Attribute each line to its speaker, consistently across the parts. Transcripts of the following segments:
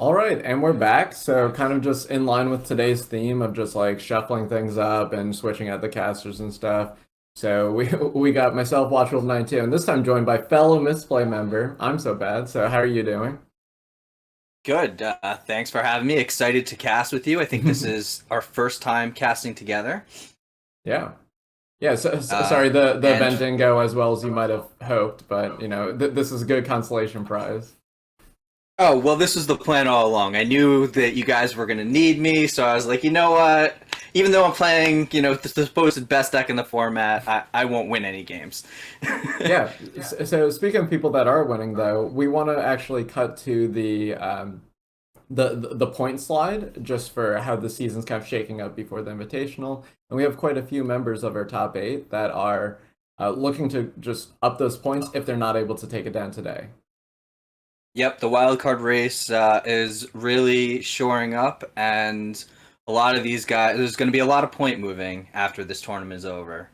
Speaker 1: All right, and we're back. So, kind of just in line with today's theme of just like shuffling things up and switching out the casters and stuff. So we got myself, Watch Wolf 92, and this time joined by fellow Misplay member. I'm so bad. So, how are you doing?
Speaker 2: Good. Thanks for having me. Excited to cast with you. I think this is our first time casting together.
Speaker 1: Yeah, yeah.
Speaker 2: Uh,
Speaker 1: Sorry, the
Speaker 2: and
Speaker 1: event didn't go as well as you might have hoped, but this is a good consolation prize.
Speaker 2: oh well, this was the plan all along. I knew that you guys were going to need me, so I was like, you know what? Even though I'm playing, the supposed best deck in the format, I won't win any games.
Speaker 1: Yeah. So speaking of people that are winning, though, we want to actually cut to the point slide just for how the season's kind of shaking up before the invitational, and we have quite a few members of our top eight that are looking to just up those points if they're not able to take it down today.
Speaker 2: Yep, the wild card race is really shoring up, and a lot of these guys. There's going to be a lot of point moving after this tournament is over.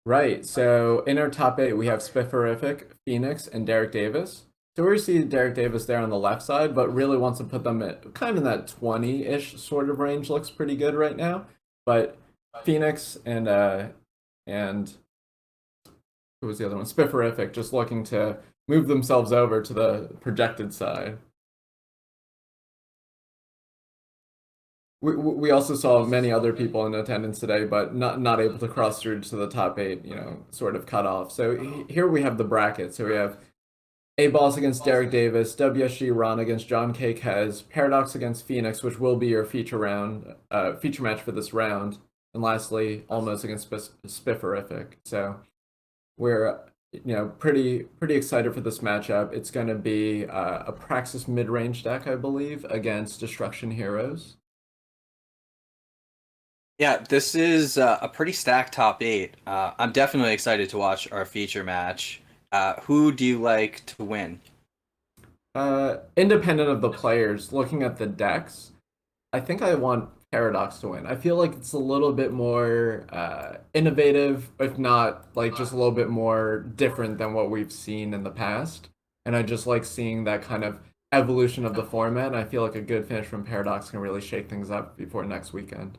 Speaker 1: Right. So in our top eight, we have Spifferific, Phoenix, and Derek Davis. So we see Derek Davis there on the left side, but really wants to put them at kind of in that 20-ish sort of range. Looks pretty good right now. But Phoenix and who was the other one? Spifferific, just looking to move themselves over to the projected side. We also saw many other people in attendance today, but not able to cross through to the top eight, sort of cut off. So here we have the bracket. So we have A Balls against Derek Davis, WSG Ron against John K. Kez, Paradox against Phoenix, which will be your feature match for this round, and lastly, Almost against Spifferific. So we're pretty excited for this matchup. It's going to be a Praxis mid range deck, I believe, against Destruction Heroes.
Speaker 2: Yeah, this is a pretty stacked top eight. I'm definitely excited to watch our feature match. Who do you like to win?
Speaker 1: Independent of the players, looking at the decks, I think I want Paradox to win. I feel like it's a little bit more innovative, if not like just a little bit more different than what we've seen in the past. And I just like seeing that kind of evolution of the format. And I feel like a good finish from Paradox can really shake things up before next weekend.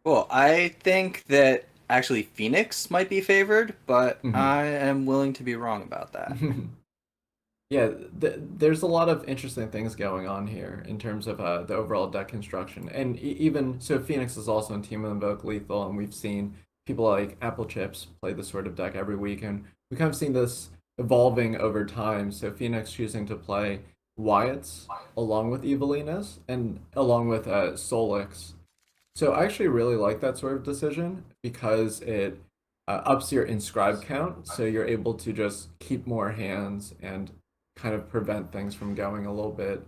Speaker 2: Well, I think that actually Phoenix might be favored, but
Speaker 1: Hmm.
Speaker 2: I am willing to be wrong about that.
Speaker 1: Yeah, there's a lot of interesting things going on here in terms of the overall deck construction, and even so, Phoenix is also in Team Invoke Lethal, and we've seen people like Apple Chips play this sort of deck every week, and we kind of seen this evolving over time. So Phoenix choosing to play Wyatts along with Evelinas and along with Solix. So I actually really like that sort of decision because it ups your inscribe count, so you're able to just keep more hands and kind of prevent things from going a little bit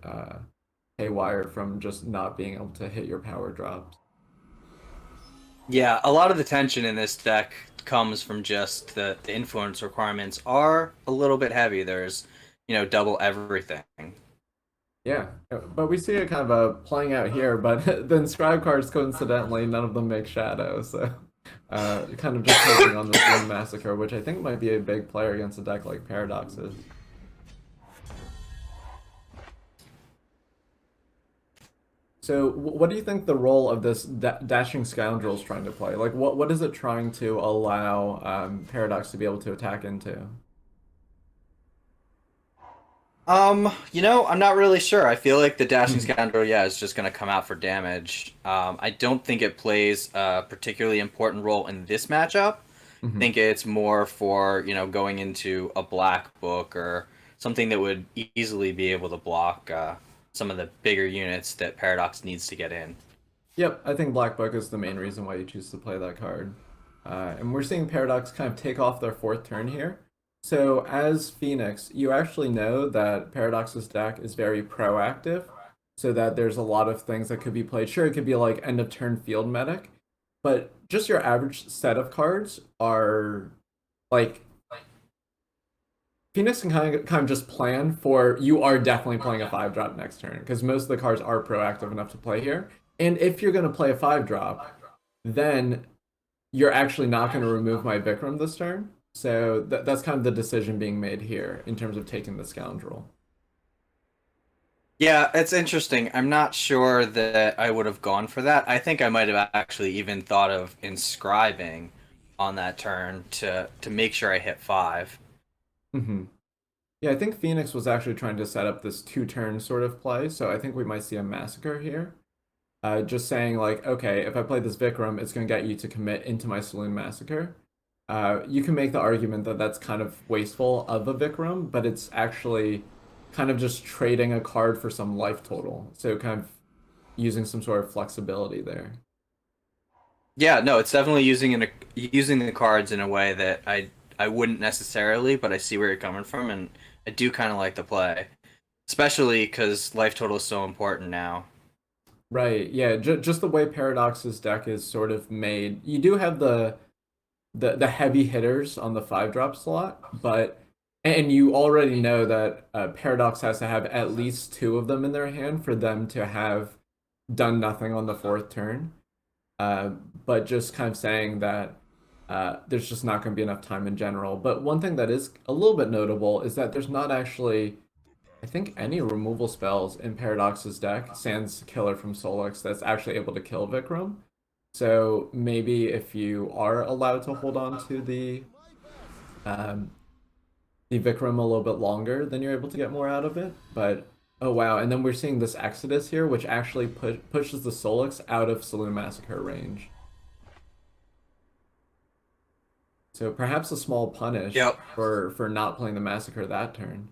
Speaker 1: haywire from just not being able to hit your power drops.
Speaker 2: Yeah, a lot of the tension in this deck comes from just the influence requirements are a little bit heavy. There's, double everything.
Speaker 1: Yeah, but we see it kind of playing out here. But the inscribe cards, coincidentally, none of them make shadow, so kind of just taking on this one massacre, which I think might be a big player against a deck like Paradoxes. So, what do you think the role of this dashing scoundrel is trying to play? Like, what is it trying to allow Paradox to be able to attack into?
Speaker 2: I'm not really sure. I feel like the Dashing Scoundrel, yeah, is just going to come out for damage. I don't think it plays a particularly important role in this matchup. I
Speaker 1: Hmm.
Speaker 2: think it's more for, going into a black book or something that would easily be able to block some of the bigger units that Paradox needs to get in.
Speaker 1: Yep, I think Black Book is the main reason why you choose to play that card. And we're seeing Paradox kind of take off their fourth turn here. So as Phoenix, you actually know that Paradox's deck is very proactive, so that there's a lot of things that could be played. Sure, it could be like end of turn field medic, but just your average set of cards are like Phoenix can kind of just plan for you are definitely playing a five drop next turn because most of the cards are proactive enough to play here. And if you're going to play a five drop, then you're actually not going to remove my Vikram this turn. So that's kind of the decision being made here in terms of taking the scoundrel.
Speaker 2: Yeah, it's interesting. I'm not sure that I would have gone for that. I think I might have actually even thought of inscribing on that turn to make sure I hit 5.
Speaker 1: Hmm. Yeah, I think Phoenix was actually trying to set up this two-turn sort of play, so I think we might see a massacre here. Just saying like, okay, if I play this Vikram, it's going to get you to commit into my Saloon Massacre. You can make the argument that that's kind of wasteful of a Vikram, but it's actually kind of just trading a card for some life total. So kind of using some sort of flexibility there.
Speaker 2: Yeah, no, it's definitely using the cards in a way that I wouldn't necessarily, but I see where you're coming from, and I do kind of like the play, especially because life total is so important now.
Speaker 1: Right. Yeah. Just the way Paradox's deck is sort of made. You do have the heavy hitters on the 5 drop slot, but and you already know that Paradox has to have at least two of them in their hand for them to have done nothing on the fourth turn. Uh, but just kind of saying that there's just not going to be enough time in general. But one thing that is a little bit notable is that there's not actually, I think, any removal spells in Paradox's deck, sans Killer from Solix, that's actually able to kill Vikram. So maybe if you are allowed to hold on to um, the Vikram a little bit longer, then you're able to get more out of it. But oh wow! And then we're seeing this Exodus here, which actually pushes the Solix out of Saloon Massacre range. So perhaps a small punish
Speaker 2: Yep.
Speaker 1: for not playing the Massacre that turn.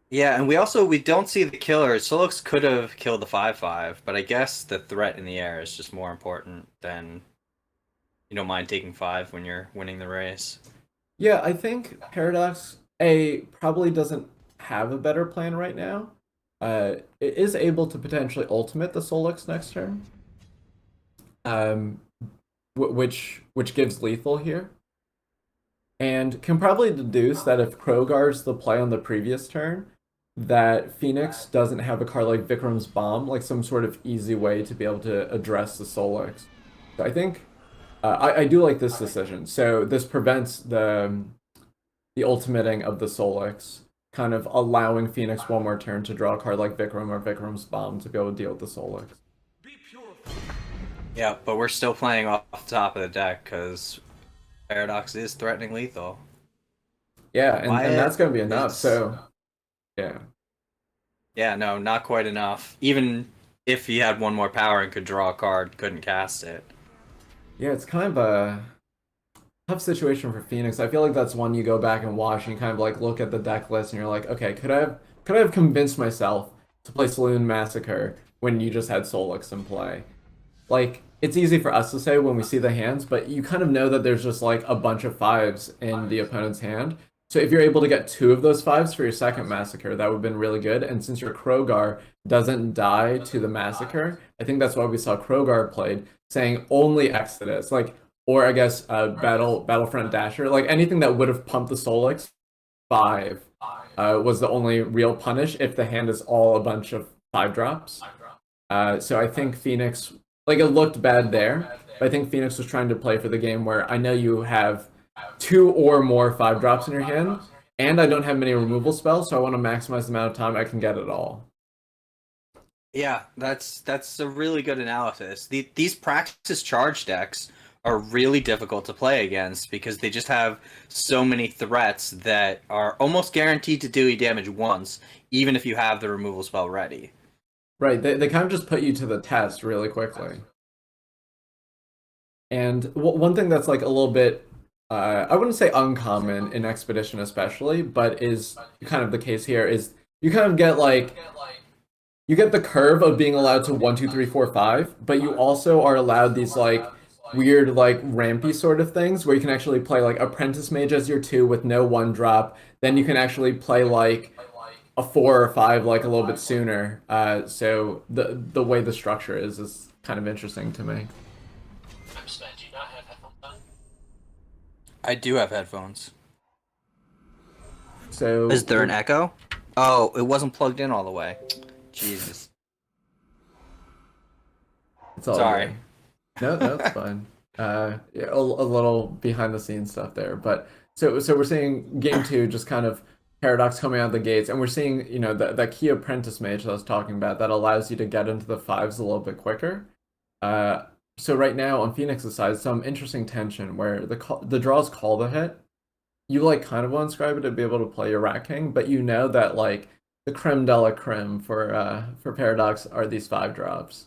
Speaker 2: Yeah, and we don't see the killer. Solix could have killed the 5/5, but I guess the threat in the air is just more important than you don't mind taking 5 when you're winning the race.
Speaker 1: Yeah, I think Paradox A probably doesn't have a better plan right now. It is able to potentially ultimate the Solix next turn, um, which gives lethal here, and can probably deduce that if Krogar's the play on the previous turn, that Phoenix doesn't have a card like Vikram's Bomb, like some sort of easy way to be able to address the Solix. So I think I do like this decision. So this prevents the ultimating of the Solix, kind of allowing Phoenix one more turn to draw a card like Vikram or Vikram's Bomb to be able to deal with the Solix.
Speaker 2: Yeah, but we're still playing off the top of the deck because Paradox is threatening lethal.
Speaker 1: Yeah, and
Speaker 2: Wyatt
Speaker 1: that's going to be enough.
Speaker 2: is,
Speaker 1: So, yeah.
Speaker 2: yeah, no, not quite enough. Even if he had one more power and could draw a card, couldn't cast it.
Speaker 1: Yeah, it's kind of a tough situation for Phoenix. I feel like that's one you go back and watch and you kind of like look at the deck list and you're like, okay, could I have convinced myself to play Saloon Massacre when you just had Solix in play? Like, it's easy for us to say when we see the hands, but you kind of know that there's just like a bunch of fives in the opponent's hand. So if you're able to get two of those fives for your second Massacre, that would have been really good. And since your Krogar doesn't die to the Massacre, I think that's why we saw Krogar played, saying only Exodus, like, or I guess Battlefront Dasher, like anything that would have pumped the Solix 5 was the only real punish if the hand is all a bunch of 5 drops. So I think Phoenix, like it looked bad there, but I think Phoenix was trying to play for the game where I know you have two or more 5 drops in your hand, and I don't have many removal spells, so I want to maximize the amount of time I can get it all.
Speaker 2: Yeah, that's a really good analysis. These practice charge decks are really difficult to play against because they just have so many threats that are almost guaranteed to do you damage once, even if you have the removal spell ready.
Speaker 1: Right, they kind of just put you to the test really quickly. And one thing that's like a little bit, I wouldn't say uncommon in Expedition especially, but is kind of the case here is you kind of get like you get the curve of being allowed to 1, 2, 3, 4, 5, but you also are allowed these like weird like rampy sort of things where you can actually play like Apprentice Mage as your 2 with no 1 drop. Then you can actually play like a 4 or 5 like a little bit sooner. So the way the structure is kind of interesting to me.
Speaker 2: I do have headphones. Is
Speaker 1: So
Speaker 2: there an echo? Oh, it wasn't plugged in all the way. Jesus.
Speaker 1: it's all
Speaker 2: Sorry.
Speaker 1: good. No, it's fine. Yeah, a little behind the scenes stuff there, but so we're seeing game two just kind of Paradox coming out of the gates, and we're seeing, that key apprentice mage that I was talking about that allows you to get into the fives a little bit quicker. Uh, so right now on Phoenix's side, some interesting tension where the draws call the hit. You like kind of want Scribe to be able to play your Rat King, but you know that like the creme de la creme for Paradox are these five drops.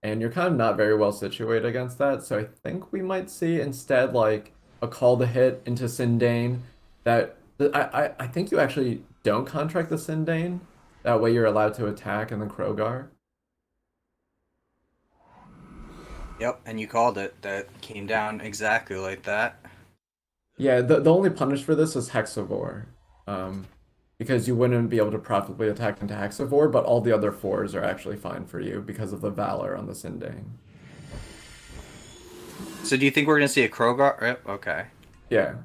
Speaker 1: And you're kind of not very well situated against that. So I think we might see instead like a call to hit into Sindane that I think you actually don't contract the Sindane. That way you're allowed to attack and then Krogar.
Speaker 2: Yep, and you called it. That came down exactly like that.
Speaker 1: Yeah, the only punish for this is Hexavore. Um, because you wouldn't be able to profitably attack into Hexavore, but all the other fours are actually fine for you because of the Valor on the Sindane.
Speaker 2: So do you think we're gonna see a Krogar? Yep, okay.
Speaker 1: Yeah.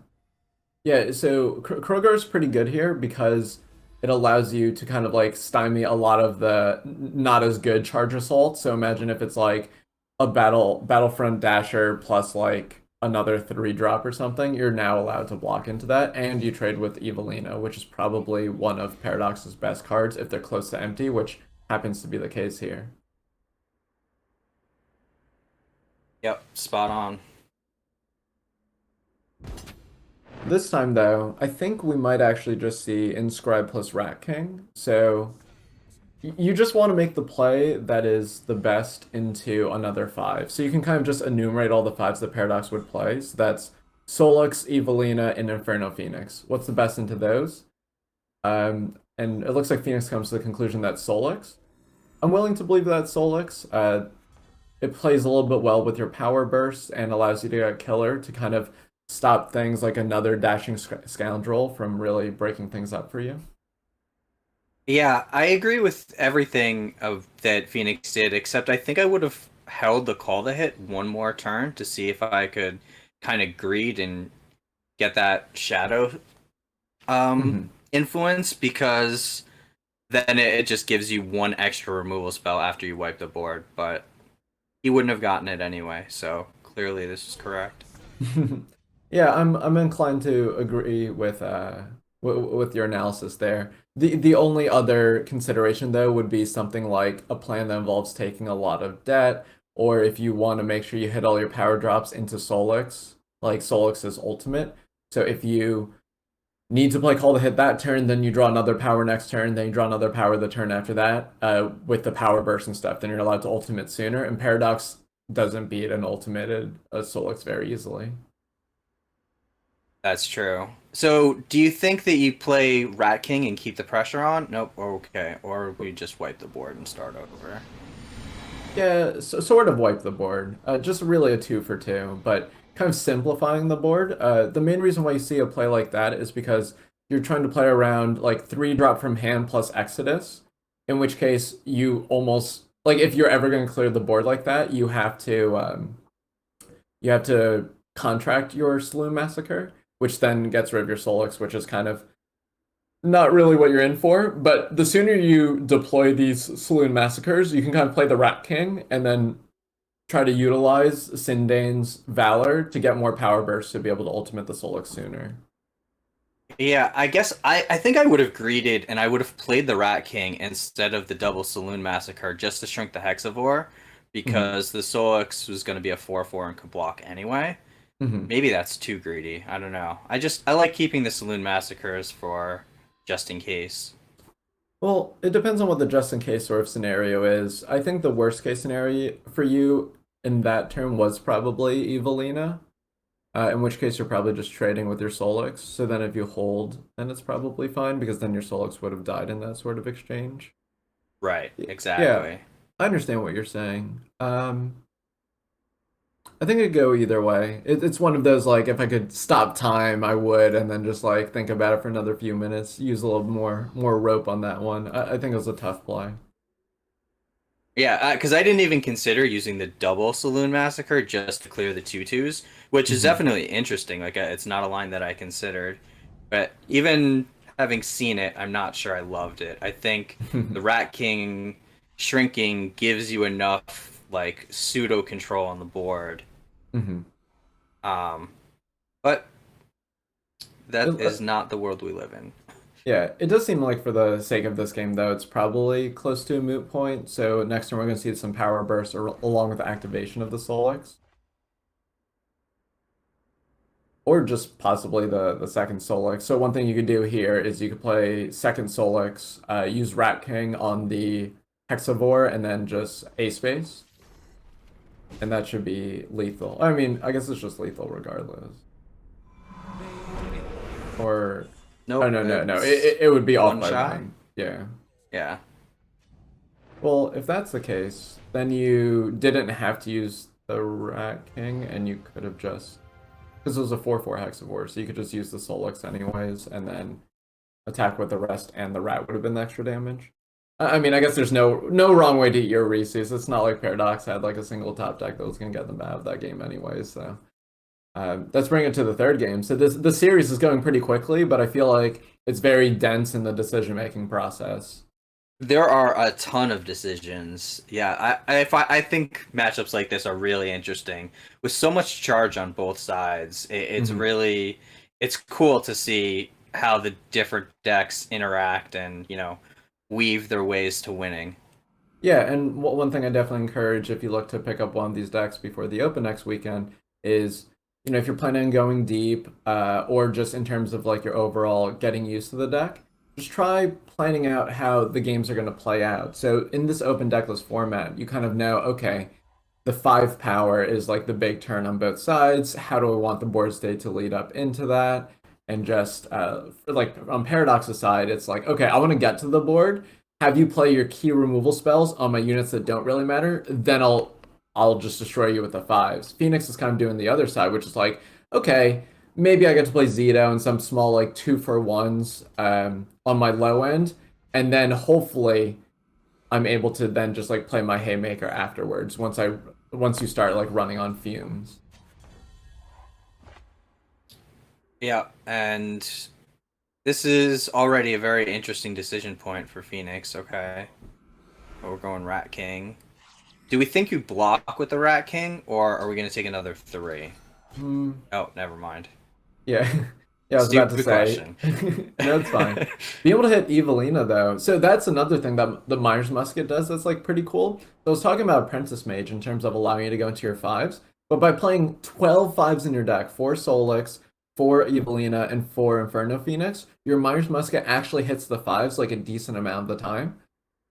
Speaker 1: Yeah, so Krogar is pretty good here because it allows you to kind of like stymie a lot of the not as good charge assault. So imagine if it's like a Battlefront Dasher plus like another three drop or something, you're now allowed to block into that, and you trade with Evelina, which is probably one of Paradox's best cards if they're close to empty, which happens to be the case here.
Speaker 2: Yep, spot on.
Speaker 1: This time, though, I think we might actually just see Inscribe plus Rat King. So you just want to make the play that is the best into another five. So you can kind of just enumerate all the fives that Paradox would play. So that's Solix, Evelina, and Inferno Phoenix. What's the best into those? And it looks like Phoenix comes to the conclusion that Solix. I'm willing to believe that Solix. It plays a little bit well with your power bursts and allows you to get killer to kind of stop things like another dashing scoundrel from really breaking things up for you.
Speaker 2: Yeah, I agree with everything of that Phoenix did, except I think I would have held the call to hit one more turn to see if I could kind of greed and get that shadow
Speaker 1: Mhm.
Speaker 2: influence, because then it just gives you one extra removal spell after you wipe the board, but he wouldn't have gotten it anyway, so clearly this is correct.
Speaker 1: Yeah, I'm inclined to agree with with your analysis there. The only other consideration though would be something like a plan that involves taking a lot of debt, or if you want to make sure you hit all your power drops into Solix, like Solix's ultimate. So if you need to play call to hit that turn, then you draw another power next turn, then you draw another power the turn after that, with the power burst and stuff, then you're allowed to ultimate sooner. And Paradox doesn't beat an ultimated Solix very easily.
Speaker 2: That's true. So, do you think that you play Rat King and keep the pressure on? Nope. Okay. Or we just wipe the board and start over.
Speaker 1: Yeah, so, sort of wipe the board. Just really a two for two, but kind of simplifying the board. The main reason why you see a play like that is because you're trying to play around like three drop from hand plus Exodus, in which case you almost like if you're ever going to clear the board like that, you have to contract your Saloon Massacre, which then gets rid of your Solix, which is kind of not really what you're in for, but the sooner you deploy these Saloon Massacres, you can kind of play the Rat King and then try to utilize Sindane's Valor to get more power bursts to be able to ultimate the Solix sooner.
Speaker 2: Yeah, I guess I think I would have greeted and I would have played the Rat King instead of the double Saloon Massacre just to shrink the Hexavore,
Speaker 1: Hmm.
Speaker 2: because the Solix was going to be a 4/4 and could block anyway.
Speaker 1: Hmm.
Speaker 2: Maybe that's too greedy. I don't know. I like keeping the Saloon Massacres for just in case.
Speaker 1: Well, it depends on what the just in case sort of scenario is. I think the worst case scenario for you in that term was probably Evelina, in which case you're probably just trading with your Solix. So then if you hold, then it's probably fine because then your Solix would have died in that sort of exchange.
Speaker 2: Right,
Speaker 1: Yeah,
Speaker 2: exactly.
Speaker 1: I understand what you're saying. I think it'd go either way. It's one of those like if I could stop time, I would, and then just like think about it for another few minutes, use a little more rope on that one. I think it was a tough play.
Speaker 2: Yeah, because I didn't even consider using the double Saloon Massacre just to clear the tutus, which is
Speaker 1: Hmm.
Speaker 2: definitely interesting. Like, it's not a line that I considered. But even having seen it, I'm not sure I loved it. I think the Rat King shrinking gives you enough, like, pseudo control on the board.
Speaker 1: Hmm.
Speaker 2: Um, but that
Speaker 1: Uh,
Speaker 2: is not the world we live in.
Speaker 1: Yeah, it does seem like for the sake of this game, though, it's probably close to a moot point. So next turn we're going to see some power bursts along with the activation of the Solix. Or just possibly the second Solix. So one thing you could do here is you could play second Solix, use Rat King on the Hexavore, and then just A-Space. And that should be lethal. I mean, I guess it's just lethal regardless. Or... Oh,
Speaker 2: Nope,
Speaker 1: no.
Speaker 2: it's
Speaker 1: It would be off
Speaker 2: one
Speaker 1: by
Speaker 2: shot.
Speaker 1: one. Yeah.
Speaker 2: Yeah.
Speaker 1: Well, if that's the case, then you didn't have to use the Rat King, and you could have just... Because it was a 4/4 Hexavore, so you could just use the Solix anyways, and then attack with the rest, and the Rat would have been the extra damage. I mean, I guess there's no wrong way to eat your Reese's. It's not like Paradox had like a single top deck that was going to get them out of that game anyways, so... let's bring it to the third game. So this series is going pretty quickly, but I feel like it's very dense in the decision-making process.
Speaker 2: There are a ton of decisions. Yeah, I think matchups like this are really interesting. With so much charge on both sides, it's
Speaker 1: Mhm.
Speaker 2: really it's cool to see how the different decks interact and, weave their ways to winning.
Speaker 1: Yeah, and one thing I definitely encourage if you look to pick up one of these decks before the open next weekend is, if you're planning on going deep, or just in terms of like your overall getting used to the deck, just try planning out how the games are going to play out. So in this open decklist format, you kind of know, okay, the 5 power is like the big turn on both sides. How do I want the board state to lead up into that? And just like on Paradox's side, it's like, okay, I want to get to the board, have you play your key removal spells on my units that don't really matter, then I'll just destroy you with the fives. Phoenix is kind of doing the other side, which is like, okay, maybe I get to play Zito and some small like 2-for-1s on my low end, and then hopefully I'm able to then just like play my haymaker afterwards once you start like running on fumes.
Speaker 2: Yeah, and this is already a very interesting decision point for Phoenix. Okay, we're going Rat King. Do we think you block with the Rat King, or are we going to take another three?
Speaker 1: Hmm.
Speaker 2: Oh, never mind.
Speaker 1: Yeah. Yeah, I was about to
Speaker 2: Stupid
Speaker 1: say.
Speaker 2: question.
Speaker 1: No, it's fine. Being able to hit Evelina though. So that's another thing that the Myers Musket does that's like pretty cool. So I was talking about Apprentice Mage in terms of allowing you to go into your fives, but by playing 12 fives in your deck, 4 Solix, 4 Evelina, and 4 Inferno Phoenix, your Myers Musket actually hits the fives like a decent amount of the time,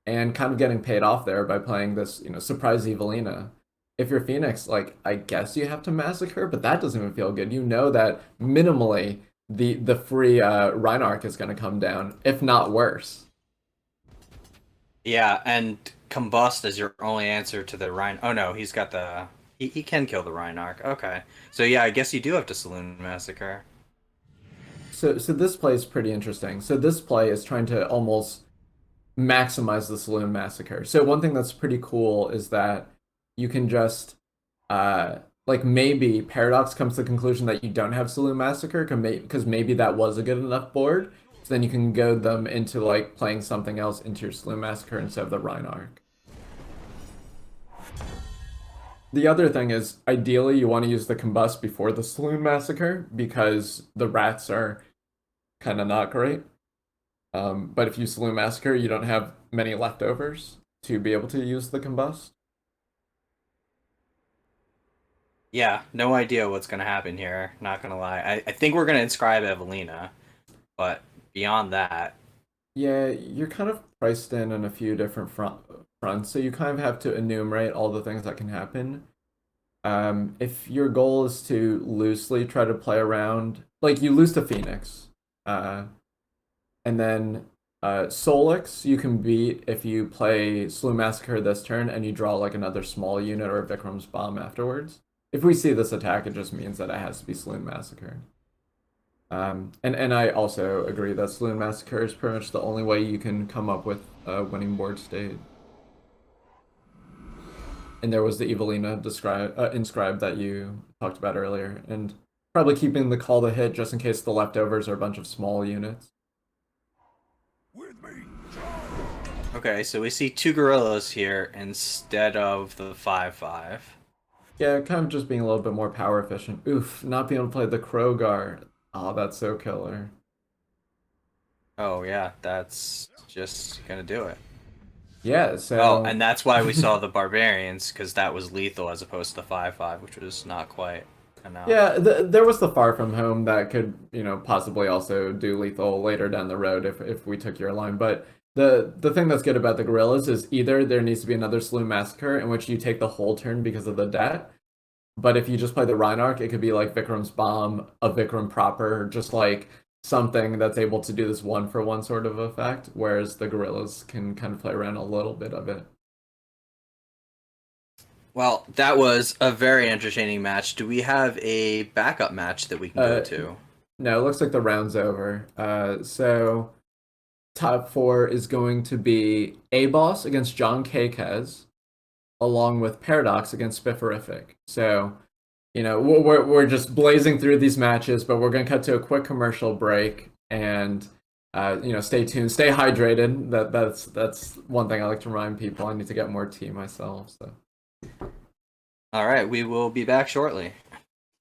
Speaker 1: and kind of getting paid off there by playing this, surprise Evelina. If you're Phoenix, like I guess you have to massacre, but that doesn't even feel good. You know that minimally the free Reinarch is going to come down, if not worse.
Speaker 2: Yeah, and Combust is your only answer to the Rhine. Oh no, he's got the. He can kill the Reinarch. Okay. So yeah, I guess you do have to Saloon Massacre.
Speaker 1: So this play is pretty interesting. So this play is trying to almost maximize the Saloon Massacre. So one thing that's pretty cool is that you can just like maybe Paradox comes to the conclusion that you don't have Saloon Massacre because maybe that was a good enough board. So then you can goad them into like playing something else into your Saloon Massacre instead of the Reinarch. The other thing is, ideally, you want to use the Combust before the Saloon Massacre because the rats are kind of not great. But if you Saloon Massacre, you don't have many leftovers to be able to use the Combust.
Speaker 2: Yeah, no idea what's gonna happen here. Not gonna lie. I think we're gonna inscribe Evelina, but beyond that,
Speaker 1: Yeah, you're kind of priced in a few different fronts, so you kind of have to enumerate all the things that can happen. If your goal is to loosely try to play around, like you lose to Phoenix, uh, and then Solix you can beat if you play Slew Massacre this turn and you draw like another small unit or Vikram's Bomb afterwards. If we see this attack, it just means that it has to be Slew Massacre. And I also agree that Saloon Massacre is pretty much the only way you can come up with a winning board state. And there was the Evelina inscribed that you talked about earlier, and probably keeping the call to hit just in case the leftovers are a bunch of small units.
Speaker 2: okay. So we see two gorillas here instead of the 5/5.
Speaker 1: Yeah, kind of just being a little bit more power efficient. Oof, not being able to play the Krogar. Oh, that's so killer.
Speaker 2: Oh yeah, that's just gonna do it.
Speaker 1: Yeah,
Speaker 2: Oh,
Speaker 1: so
Speaker 2: and that's why we saw the barbarians, because that was lethal as opposed to the 5/5, which was not quite enough.
Speaker 1: yeah, there was the Far From Home that could, possibly also do lethal later down the road if we took your line. But the thing that's good about the Gorillas is either there needs to be another Slew Massacre in which you take the whole turn because of the debt, but if you just play the Rhinearch, it could be like Vikram's Bomb, a Vikram proper, just like something that's able to do this one for one sort of effect, whereas the Gorillas can kind of play around a little bit of it.
Speaker 2: Well, that was a very entertaining match. Do we have a backup match that we can go
Speaker 1: Uh,
Speaker 2: to?
Speaker 1: no, it looks like the round's over. So top four is going to be A Boss against John Kakez, along with Paradox against Spifferific. So, we're just blazing through these matches, but we're going to cut to a quick commercial break and stay tuned, stay hydrated. That's one thing I like to remind people. I need to get more tea myself. So.
Speaker 2: All right, we will be back shortly.